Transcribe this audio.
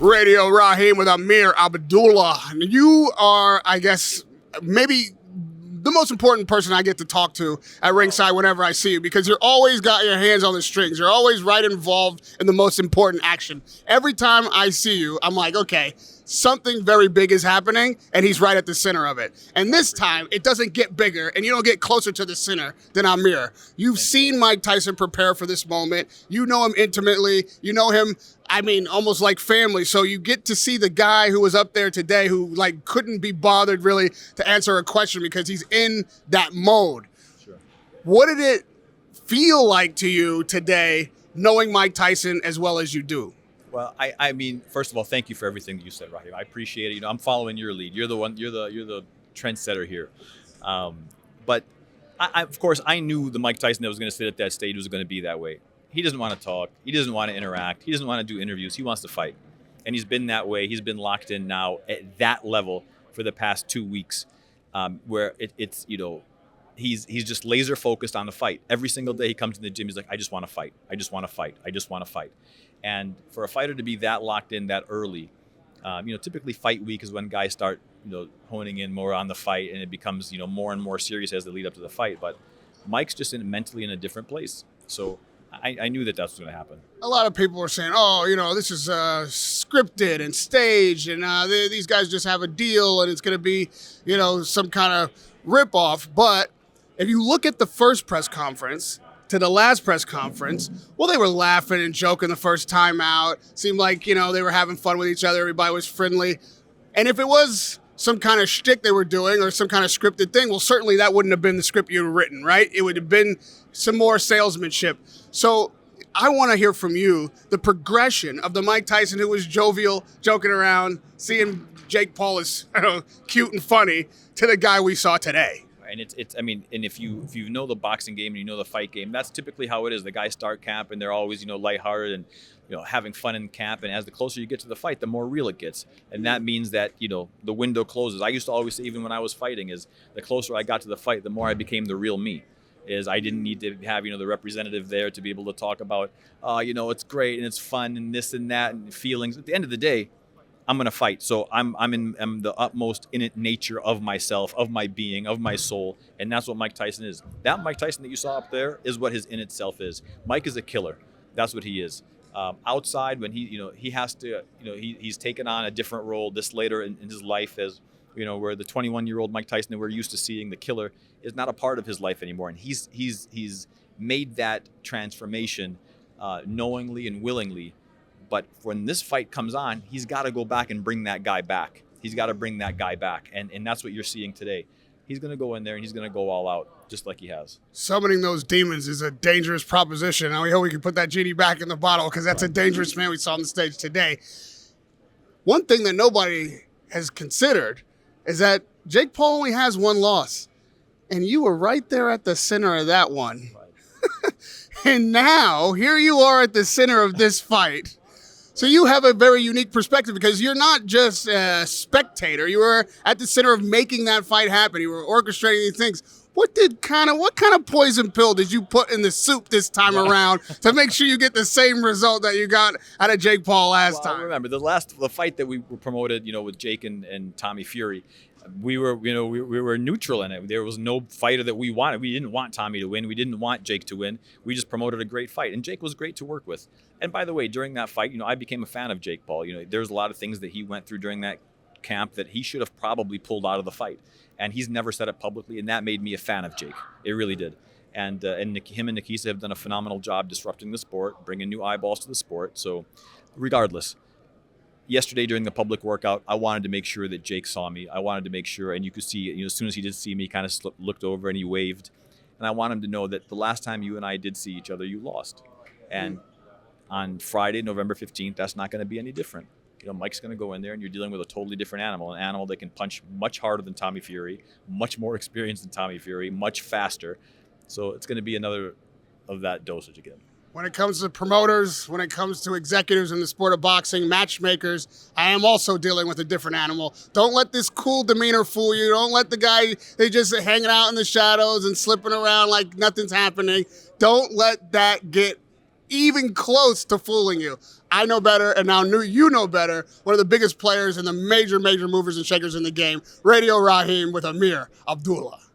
Radio Rahim with Amer Abdallah. You are, I guess, maybe the most important person I get to talk to at ringside whenever I see you, because you're always got your hands on the strings. You're always right involved in the most important action. Every time I see you, I'm like, okay, something very big is happening, and he's right at the center of it. And this time, it doesn't get bigger, and you don't get closer to the center than Amer. You've seen Mike Tyson prepare for this moment. You know him intimately. You know him, I mean, almost like family. So you get to see the guy who was up there today who, like, couldn't be bothered really to answer a question because he's in that mode. Sure. What did it feel like to you today, knowing Mike Tyson as well as you do? Well, I mean, first of all, thank you for everything that you said, Rahim. I appreciate it. You know, I'm following your lead. You're the one. You're the trendsetter here. But of course, I knew the Mike Tyson that was going to sit at that stage was going to be that way. He doesn't want to talk. He doesn't want to interact. He doesn't want to do interviews. He wants to fight, and he's been that way. He's been locked in now at that level for the past 2 weeks, where it's you know. He's just laser focused on the fight. Every single day he comes to the gym, he's like, I just want to fight. I just want to fight. I just want to fight. And for a fighter to be that locked in that early, typically fight week is when guys start, honing in more on the fight, and it becomes, more and more serious as they lead up to the fight. But Mike's just mentally in a different place. So I knew that's what's going to happen. A lot of people were saying, this is scripted and staged, and these guys just have a deal, and it's going to be, some kind of ripoff. But if you look at the first press conference to the last press conference, well, they were laughing and joking the first time out. Seemed like, they were having fun with each other. Everybody was friendly. And if it was some kind of shtick they were doing or some kind of scripted thing, well, certainly that wouldn't have been the script you had written, right? It would have been some more salesmanship. So I want to hear from you the progression of the Mike Tyson who was jovial, joking around, seeing Jake Paul as cute and funny, to the guy we saw today. And and if you know the boxing game and you know the fight game, that's typically how it is. The guys start camp and they're always, lighthearted and, having fun in camp. And as the closer you get to the fight, the more real it gets. And that means that, the window closes. I used to always say, even when I was fighting, is the closer I got to the fight, the more I became the real me. Is I didn't need to have, the representative there to be able to talk about, it's great and it's fun and this and that and feelings. At the end of the day, I'm going to fight. So I'm the utmost innate nature of myself, of my being, of my soul. And that's what Mike Tyson is. That Mike Tyson that you saw up there is what his innate self is. Mike is a killer. That's what he is. Outside, when he has to, he's taken on a different role this later in his life, as, where the 21-year-old Mike Tyson that we're used to seeing, the killer, is not a part of his life anymore. And he's made that transformation knowingly and willingly. But when this fight comes on, he's got to go back and bring that guy back. He's got to bring that guy back. And that's what you're seeing today. He's going to go in there and he's going to go all out, just like he has. Summoning those demons is a dangerous proposition. I hope we can put that genie back in the bottle, because that's a dangerous man we saw on the stage today. One thing that nobody has considered is that Jake Paul only has one loss. And you were right there at the center of that one. Right. And now, here you are at the center of this fight. So you have a very unique perspective, because you're not just a spectator. You were at the center of making that fight happen. You were orchestrating these things. What kind of poison pill did you put in the soup this time around to make sure you get the same result that you got out of Jake Paul last time? I remember the fight that we promoted, with Jake and Tommy Fury. We were neutral in it. There was no fighter that we wanted. We didn't want Tommy to win. We didn't want Jake to win. We just promoted a great fight, and Jake was great to work with. And by the way, during that fight, I became a fan of Jake Paul. There was a lot of things that he went through during that camp that he should have probably pulled out of the fight, and he's never said it publicly, and that made me a fan of Jake. It really did. And him and Nikisa have done a phenomenal job disrupting the sport, bringing new eyeballs to the sport. So, regardless. Yesterday during the public workout, I wanted to make sure that Jake saw me. I wanted to make sure, and you could see, as soon as he did see me, he kind of looked over and he waved. And I want him to know that the last time you and I did see each other, you lost. And on Friday, November 15th, that's not going to be any different. Mike's going to go in there and you're dealing with a totally different animal, an animal that can punch much harder than Tommy Fury, much more experienced than Tommy Fury, much faster. So it's going to be another of that dosage again. When it comes to promoters, when it comes to executives in the sport of boxing, matchmakers, I am also dealing with a different animal. Don't let this cool demeanor fool you. Don't let the guy, they just hanging out in the shadows and slipping around like nothing's happening. Don't let that get even close to fooling you. I know better, and now you know better. One of the biggest players and the major movers and shakers in the game, Radio Rahim with Amer Abdallah.